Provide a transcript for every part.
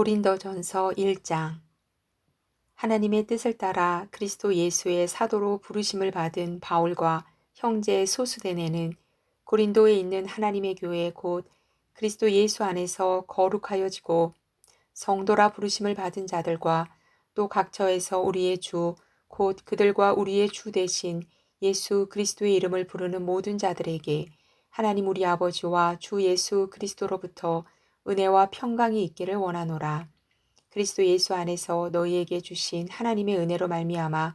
고린도전서 1장. 하나님의 뜻을 따라 그리스도 예수의 사도로 부르심을 받은 바울과 형제 소수대네는 고린도에 있는 하나님의 교회 곧 그리스도 예수 안에서 거룩하여지고 성도라 부르심을 받은 자들과 또 각처에서 우리의 주 곧 그들과 우리의 주 대신 예수 그리스도의 이름을 부르는 모든 자들에게 하나님 우리 아버지와 주 예수 그리스도로부터 은혜와 평강이 있기를 원하노라. 그리스도 예수 안에서 너희에게 주신 하나님의 은혜로 말미암아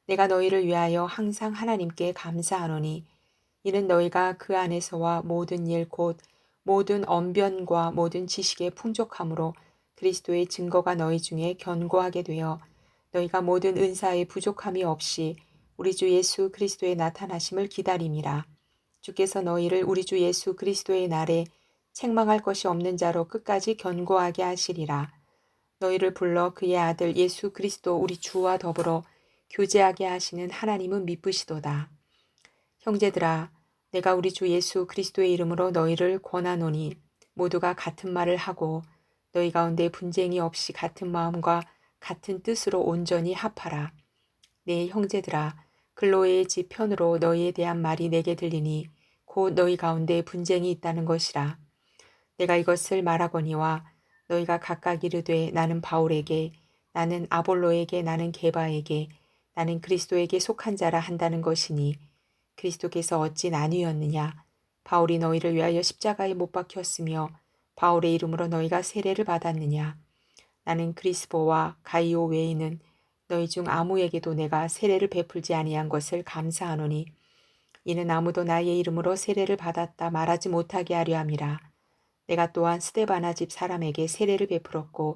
내가 너희를 위하여 항상 하나님께 감사하노니 이는 너희가 그 안에서와 모든 일 곧 모든 언변과 모든 지식의 풍족함으로 그리스도의 증거가 너희 중에 견고하게 되어 너희가 모든 은사의 부족함이 없이 우리 주 예수 그리스도의 나타나심을 기다림이라. 주께서 너희를 우리 주 예수 그리스도의 날에 책망할 것이 없는 자로 끝까지 견고하게 하시리라. 너희를 불러 그의 아들 예수 그리스도 우리 주와 더불어 교제하게 하시는 하나님은 미쁘시도다. 형제들아, 내가 우리 주 예수 그리스도의 이름으로 너희를 권하노니 모두가 같은 말을 하고 너희 가운데 분쟁이 없이 같은 마음과 같은 뜻으로 온전히 합하라. 네, 형제들아, 글로의 집 편으로 너희에 대한 말이 내게 들리니 곧 너희 가운데 분쟁이 있다는 것이라. 내가 이것을 말하거니와 너희가 각각 이르되 나는 바울에게, 나는 아볼로에게, 나는 게바에게, 나는 그리스도에게 속한 자라 한다는 것이니 그리스도께서 어찌 나뉘었느냐? 바울이 너희를 위하여 십자가에 못 박혔으며 바울의 이름으로 너희가 세례를 받았느냐? 나는 그리스보와 가이오 외에는 너희 중 아무에게도 내가 세례를 베풀지 아니한 것을 감사하노니 이는 아무도 나의 이름으로 세례를 받았다 말하지 못하게 하려 함이라. 내가 또한 스데바나 집 사람에게 세례를 베풀었고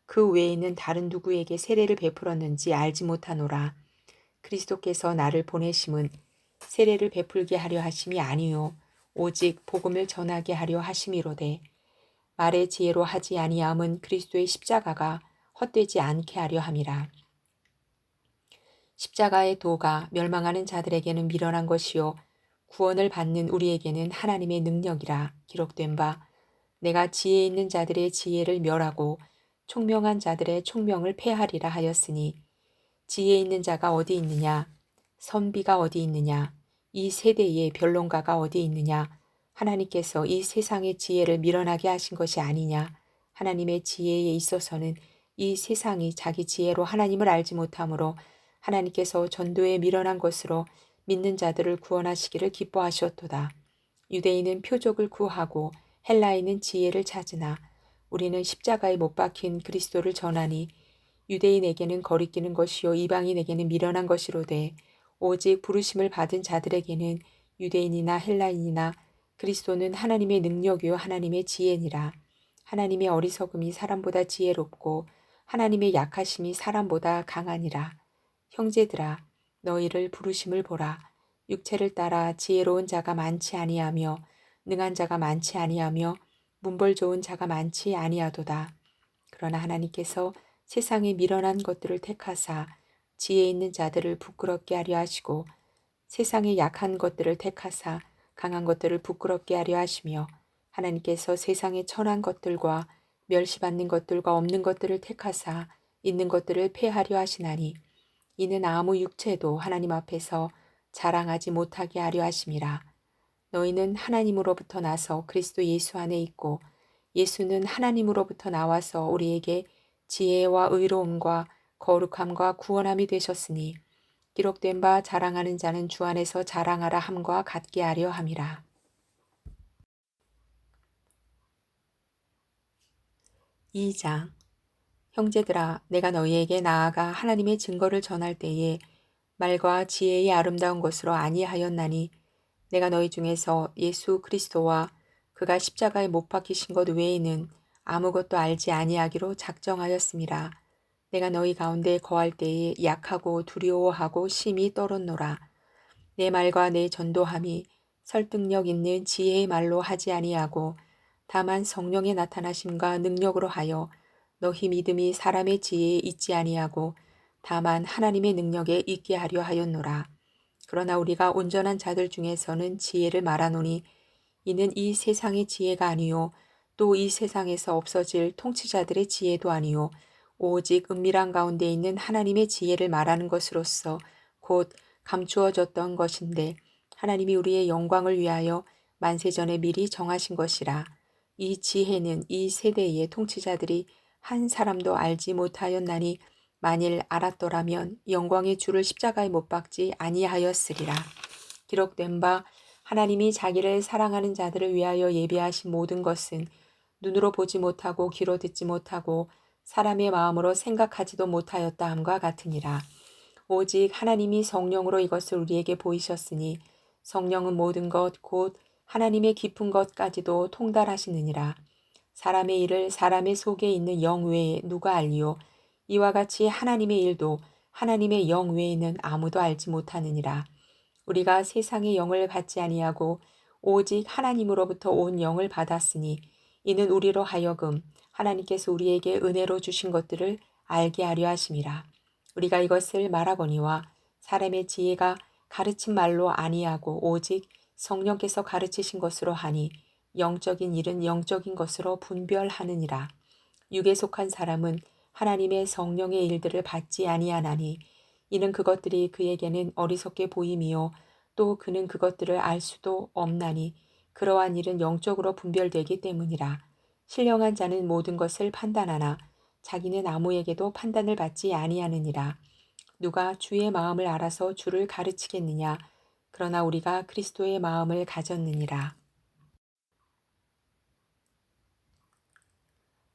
그 외에는 다른 누구에게 세례를 베풀었는지 알지 못하노라. 그리스도께서 나를 보내심은 세례를 베풀게 하려 하심이 아니요 오직 복음을 전하게 하려 하심이로되 말의 지혜로 하지 아니함은 그리스도의 십자가가 헛되지 않게 하려 함이라. 십자가의 도가 멸망하는 자들에게는 미련한 것이요 구원을 받는 우리에게는 하나님의 능력이라 기록된 바 내가 지혜 있는 자들의 지혜를 멸하고 총명한 자들의 총명을 패하리라 하였으니 지혜 있는 자가 어디 있느냐? 선비가 어디 있느냐? 이 세대의 변론가가 어디 있느냐? 하나님께서 이 세상의 지혜를 미련하게 하신 것이 아니냐? 하나님의 지혜에 있어서는 이 세상이 자기 지혜로 하나님을 알지 못하므로 하나님께서 전도에 미련한 것으로 믿는 자들을 구원하시기를 기뻐하셨도다. 유대인은 표적을 구하고 헬라인은 지혜를 찾으나 우리는 십자가에 못 박힌 그리스도를 전하니 유대인에게는 거리끼는 것이요 이방인에게는 미련한 것이로되 오직 부르심을 받은 자들에게는 유대인이나 헬라인이나 그리스도는 하나님의 능력이요 하나님의 지혜니라. 하나님의 어리석음이 사람보다 지혜롭고 하나님의 약하심이 사람보다 강하니라. 형제들아 너희를 부르심을 보라. 육체를 따라 지혜로운 자가 많지 아니하며 능한 자가 많지 아니하며 문벌 좋은 자가 많지 아니하도다. 그러나 하나님께서 세상에 미련한 것들을 택하사 지혜 있는 자들을 부끄럽게 하려 하시고 세상에 약한 것들을 택하사 강한 것들을 부끄럽게 하려 하시며 하나님께서 세상에 천한 것들과 멸시받는 것들과 없는 것들을 택하사 있는 것들을 폐하려 하시나니 이는 아무 육체도 하나님 앞에서 자랑하지 못하게 하려 하심이라. 너희는 하나님으로부터 나서 그리스도 예수 안에 있고 예수는 하나님으로부터 나와서 우리에게 지혜와 의로움과 거룩함과 구원함이 되셨으니 기록된 바 자랑하는 자는 주 안에서 자랑하라 함과 같게 하려 함이라. 2장. 형제들아 내가 너희에게 나아가 하나님의 증거를 전할 때에 말과 지혜의 아름다운 것으로 아니하였나니 내가 너희 중에서 예수 그리스도와 그가 십자가에 못 박히신 것 외에는 아무것도 알지 아니하기로 작정하였음이라. 내가 너희 가운데 거할 때에 약하고 두려워하고 심히 떨었노라. 내 말과 내 전도함이 설득력 있는 지혜의 말로 하지 아니하고 다만 성령의 나타나심과 능력으로 하여 너희 믿음이 사람의 지혜에 있지 아니하고 다만 하나님의 능력에 있게 하려 하였노라. 그러나 우리가 온전한 자들 중에서는 지혜를 말하노니 이는 이 세상의 지혜가 아니요 또 이 세상에서 없어질 통치자들의 지혜도 아니요 오직 은밀한 가운데 있는 하나님의 지혜를 말하는 것으로서 곧 감추어졌던 것인데 하나님이 우리의 영광을 위하여 만세전에 미리 정하신 것이라. 이 지혜는 이 세대의 통치자들이 한 사람도 알지 못하였나니 만일 알았더라면 영광의 주를 십자가에 못 박지 아니하였으리라. 기록된 바 하나님이 자기를 사랑하는 자들을 위하여 예비하신 모든 것은 눈으로 보지 못하고 귀로 듣지 못하고 사람의 마음으로 생각하지도 못하였다 함과 같으니라. 오직 하나님이 성령으로 이것을 우리에게 보이셨으니 성령은 모든 것 곧 하나님의 깊은 것까지도 통달하시느니라. 사람의 일을 사람의 속에 있는 영 외에 누가 알리요? 이와 같이 하나님의 일도 하나님의 영 외에는 아무도 알지 못하느니라. 우리가 세상의 영을 받지 아니하고 오직 하나님으로부터 온 영을 받았으니 이는 우리로 하여금 하나님께서 우리에게 은혜로 주신 것들을 알게 하려 하심이라. 우리가 이것을 말하거니와 사람의 지혜가 가르친 말로 아니하고 오직 성령께서 가르치신 것으로 하니 영적인 일은 영적인 것으로 분별하느니라. 육에 속한 사람은 하나님의 성령의 일들을 받지 아니하나니 이는 그것들이 그에게는 어리석게 보임이요 또 그는 그것들을 알 수도 없나니 그러한 일은 영적으로 분별되기 때문이라. 신령한 자는 모든 것을 판단하나 자기는 아무에게도 판단을 받지 아니하느니라. 누가 주의 마음을 알아서 주를 가르치겠느냐? 그러나 우리가 그리스도의 마음을 가졌느니라.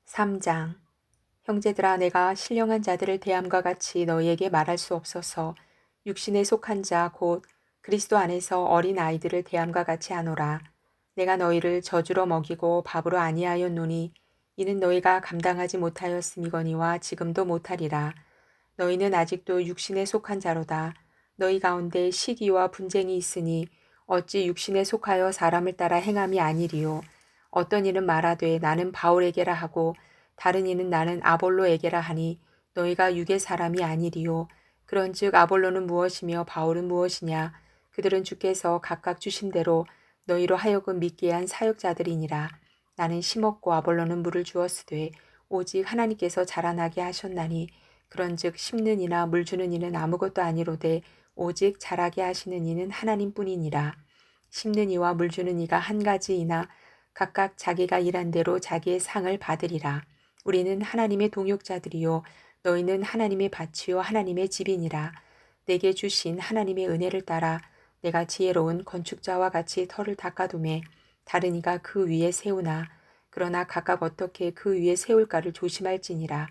3장. 형제들아 내가 신령한 자들을 대함과 같이 너희에게 말할 수 없어서 육신에 속한 자 곧 그리스도 안에서 어린 아이들을 대함과 같이 하노라. 내가 너희를 저주로 먹이고 밥으로 아니하였노니 이는 너희가 감당하지 못하였음이거니와 지금도 못하리라. 너희는 아직도 육신에 속한 자로다. 너희 가운데 시기와 분쟁이 있으니 어찌 육신에 속하여 사람을 따라 행함이 아니리요. 어떤 이는 말하되 나는 바울에게라 하고 다른 이는 나는 아볼로에게라 하니 너희가 육의 사람이 아니리요. 그런즉 아볼로는 무엇이며 바울은 무엇이냐? 그들은 주께서 각각 주신 대로 너희로 하여금 믿게 한 사역자들이니라. 나는 심었고 아볼로는 물을 주었으되 오직 하나님께서 자라나게 하셨나니 그런즉 심는 이나 물 주는 이는 아무것도 아니로되 오직 자라게 하시는 이는 하나님뿐이니라. 심는 이와 물 주는 이가 한 가지이나 각각 자기가 일한 대로 자기의 상을 받으리라. 우리는 하나님의 동역자들이요 너희는 하나님의 밭이요 하나님의 집이니라. 내게 주신 하나님의 은혜를 따라 내가 지혜로운 건축자와 같이 터를 닦아두매 다른 이가 그 위에 세우나 그러나 각각 어떻게 그 위에 세울까를 조심할지니라.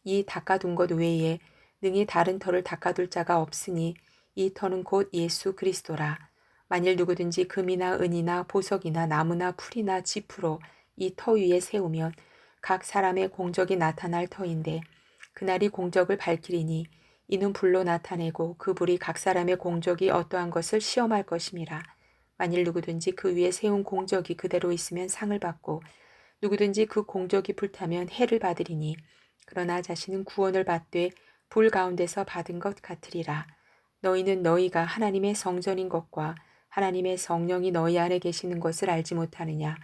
이 닦아둔 것 외에 능히 다른 터를 닦아둘 자가 없으니 이 터는 곧 예수 그리스도라. 만일 누구든지 금이나 은이나 보석이나 나무나 풀이나 지푸로 이 터 위에 세우면 각 사람의 공적이 나타날 터인데 그날이 공적을 밝히리니 이는 불로 나타내고 그 불이 각 사람의 공적이 어떠한 것을 시험할 것임이라. 만일 누구든지 그 위에 세운 공적이 그대로 있으면 상을 받고 누구든지 그 공적이 불타면 해를 받으리니 그러나 자신은 구원을 받되 불 가운데서 받은 것 같으리라. 너희는 너희가 하나님의 성전인 것과 하나님의 성령이 너희 안에 계시는 것을 알지 못하느냐.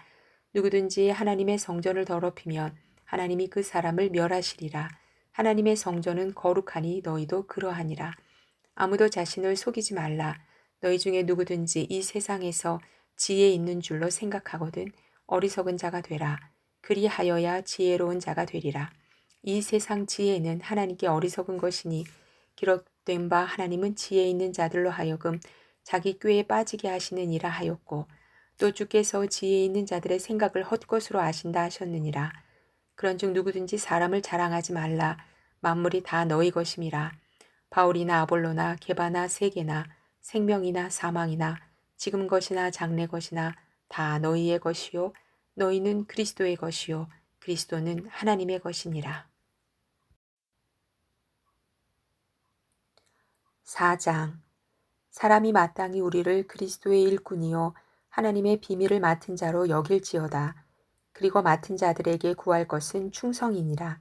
누구든지 하나님의 성전을 더럽히면 하나님이 그 사람을 멸하시리라. 하나님의 성전은 거룩하니 너희도 그러하니라. 아무도 자신을 속이지 말라. 너희 중에 누구든지 이 세상에서 지혜 있는 줄로 생각하거든 어리석은 자가 되라. 그리하여야 지혜로운 자가 되리라. 이 세상 지혜는 하나님께 어리석은 것이니 기록된 바 하나님은 지혜 있는 자들로 하여금 자기 꾀에 빠지게 하시는 이라 하였고 또 주께서 지혜 있는 자들의 생각을 헛것으로 아신다 하셨느니라. 그런즉 누구든지 사람을 자랑하지 말라. 만물이 다 너희 것임이라. 바울이나 아볼로나 게바나 세게나 생명이나 사망이나 지금 것이나 장래 것이나 다 너희의 것이요 너희는 그리스도의 것이요 그리스도는 하나님의 것이니라. 4장. 사람이 마땅히 우리를 그리스도의 일꾼이요 하나님의 비밀을 맡은 자로 여길지어다. 그리고 맡은 자들에게 구할 것은 충성이니라.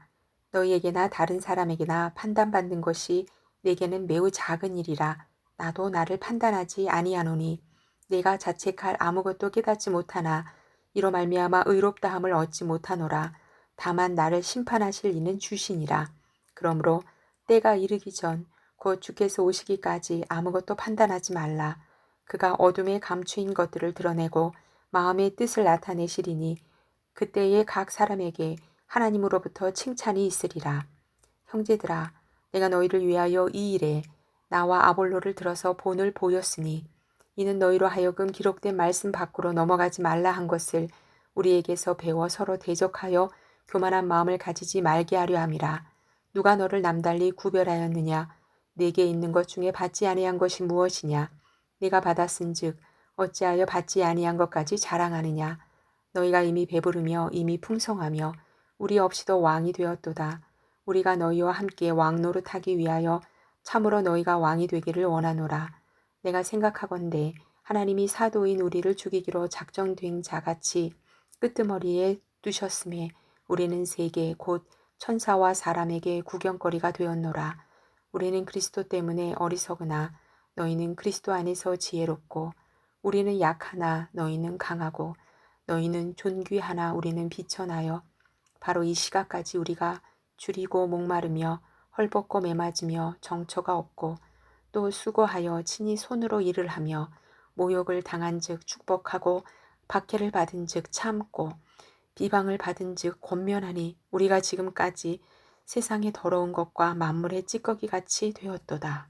너희에게나 다른 사람에게나 판단받는 것이 내게는 매우 작은 일이라. 나도 나를 판단하지 아니하노니 내가 자책할 아무것도 깨닫지 못하나 이로 말미암아 의롭다함을 얻지 못하노라. 다만 나를 심판하실 이는 주시니라. 그러므로 때가 이르기 전 곧 주께서 오시기까지 아무것도 판단하지 말라. 그가 어둠에 감추인 것들을 드러내고 마음의 뜻을 나타내시리니 그때에 각 사람에게 하나님으로부터 칭찬이 있으리라. 형제들아, 내가 너희를 위하여 이 일에 나와 아볼로를 들어서 본을 보였으니 이는 너희로 하여금 기록된 말씀 밖으로 넘어가지 말라 한 것을 우리에게서 배워 서로 대적하여 교만한 마음을 가지지 말게 하려 함이라. 누가 너를 남달리 구별하였느냐? 내게 있는 것 중에 받지 아니한 것이 무엇이냐? 네가 받았은즉 어찌하여 받지 아니한 것까지 자랑하느냐? 너희가 이미 배부르며 이미 풍성하며 우리 없이도 왕이 되었도다. 우리가 너희와 함께 왕 노릇하기 위하여 참으로 너희가 왕이 되기를 원하노라. 내가 생각하건대 하나님이 사도인 우리를 죽이기로 작정된 자같이 끄트머리에 두셨음에 우리는 세계 곧 천사와 사람에게 구경거리가 되었노라. 우리는 그리스도 때문에 어리석으나 너희는 그리스도 안에서 지혜롭고 우리는 약하나 너희는 강하고 너희는 존귀하나 우리는 비천하여 바로 이 시각까지 우리가 줄이고 목마르며 헐벗고 매맞으며 정처가 없고 또 수고하여 친히 손으로 일을 하며 모욕을 당한즉 축복하고 박해를 받은즉 참고 비방을 받은즉 권면하니 우리가 지금까지 세상의 더러운 것과 만물의 찌꺼기 같이 되었도다.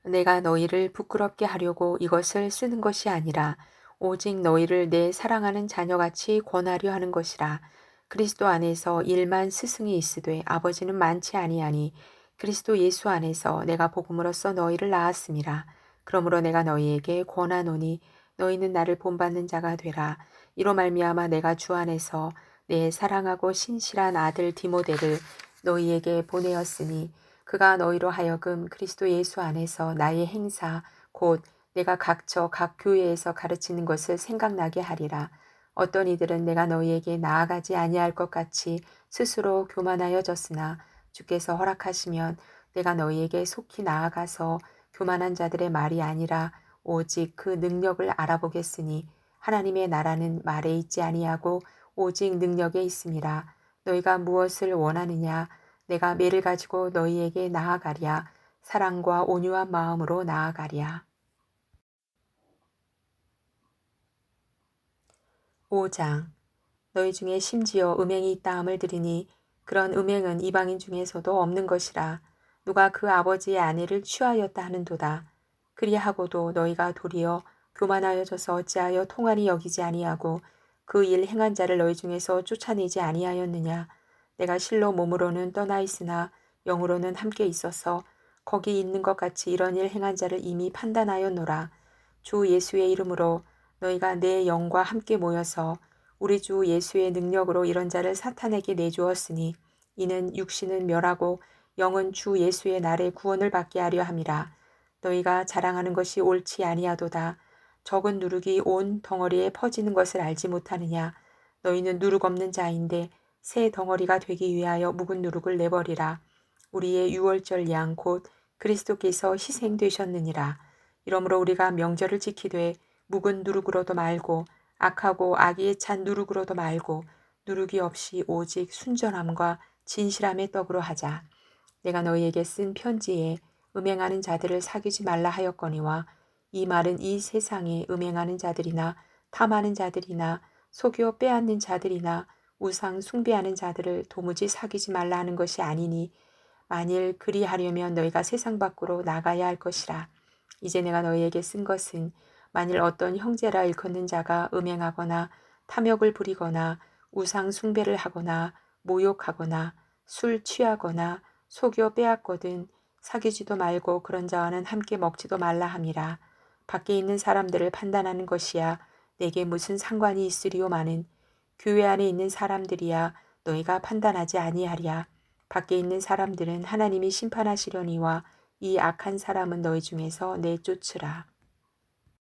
내가 너희를 부끄럽게 하려고 이것을 쓰는 것이 아니라 오직 너희를 내 사랑하는 자녀같이 권하려 하는 것이라. 그리스도 안에서 일만 스승이 있으되 아버지는 많지 아니하니 그리스도 예수 안에서 내가 복음으로써 너희를 낳았음이라. 그러므로 내가 너희에게 권하노니 너희는 나를 본받는 자가 되라. 이로 말미암아 내가 주 안에서 내 사랑하고 신실한 아들 디모데를 너희에게 보내었으니 그가 너희로 하여금 그리스도 예수 안에서 나의 행사 곧 내가 각처 각 교회에서 가르치는 것을 생각나게 하리라. 어떤 이들은 내가 너희에게 나아가지 아니할 것 같이 스스로 교만하여졌으나 주께서 허락하시면 내가 너희에게 속히 나아가서 교만한 자들의 말이 아니라 오직 그 능력을 알아보겠으니 하나님의 나라는 말에 있지 아니하고 오직 능력에 있음이라. 너희가 무엇을 원하느냐? 내가 매를 가지고 너희에게 나아가랴. 사랑과 온유한 마음으로 나아가랴. 5장. 너희 중에 심지어 음행이 있다함을 들으니 그런 음행은 이방인 중에서도 없는 것이라. 누가 그 아버지의 아내를 취하였다 하는도다. 그리하고도 너희가 도리어 교만하여져서 어찌하여 통한이 여기지 아니하고 그 일 행한 자를 너희 중에서 쫓아내지 아니하였느냐. 내가 실로 몸으로는 떠나 있으나 영으로는 함께 있어서 거기 있는 것 같이 이런 일 행한 자를 이미 판단하였노라. 주 예수의 이름으로 너희가 내 영과 함께 모여서 우리 주 예수의 능력으로 이런 자를 사탄에게 내주었으니 이는 육신은 멸하고 영은 주 예수의 날에 구원을 받게 하려 함이라. 너희가 자랑하는 것이 옳지 아니하도다. 적은 누룩이 온 덩어리에 퍼지는 것을 알지 못하느냐. 너희는 누룩 없는 자인데 새 덩어리가 되기 위하여 묵은 누룩을 내버리라. 우리의 유월절 양 곧 그리스도께서 희생되셨느니라. 이러므로 우리가 명절을 지키되 묵은 누룩으로도 말고 악하고 악의에 찬 누룩으로도 말고 누룩이 없이 오직 순전함과 진실함의 떡으로 하자. 내가 너희에게 쓴 편지에 음행하는 자들을 사귀지 말라 하였거니와 이 말은 이 세상에 음행하는 자들이나 탐하는 자들이나 속여 빼앗는 자들이나 우상 숭배하는 자들을 도무지 사귀지 말라 하는 것이 아니니 만일 그리하려면 너희가 세상 밖으로 나가야 할 것이라. 이제 내가 너희에게 쓴 것은 만일 어떤 형제라 일컫는 자가 음행하거나 탐욕을 부리거나 우상 숭배를 하거나 모욕하거나 술 취하거나 속여 빼앗거든 사귀지도 말고 그런 자와는 함께 먹지도 말라 함이라. 밖에 있는 사람들을 판단하는 것이야 내게 무슨 상관이 있으리요마는 교회 안에 있는 사람들이야 너희가 판단하지 아니하랴. 밖에 있는 사람들은 하나님이 심판하시려니와 이 악한 사람은 너희 중에서 내쫓으라.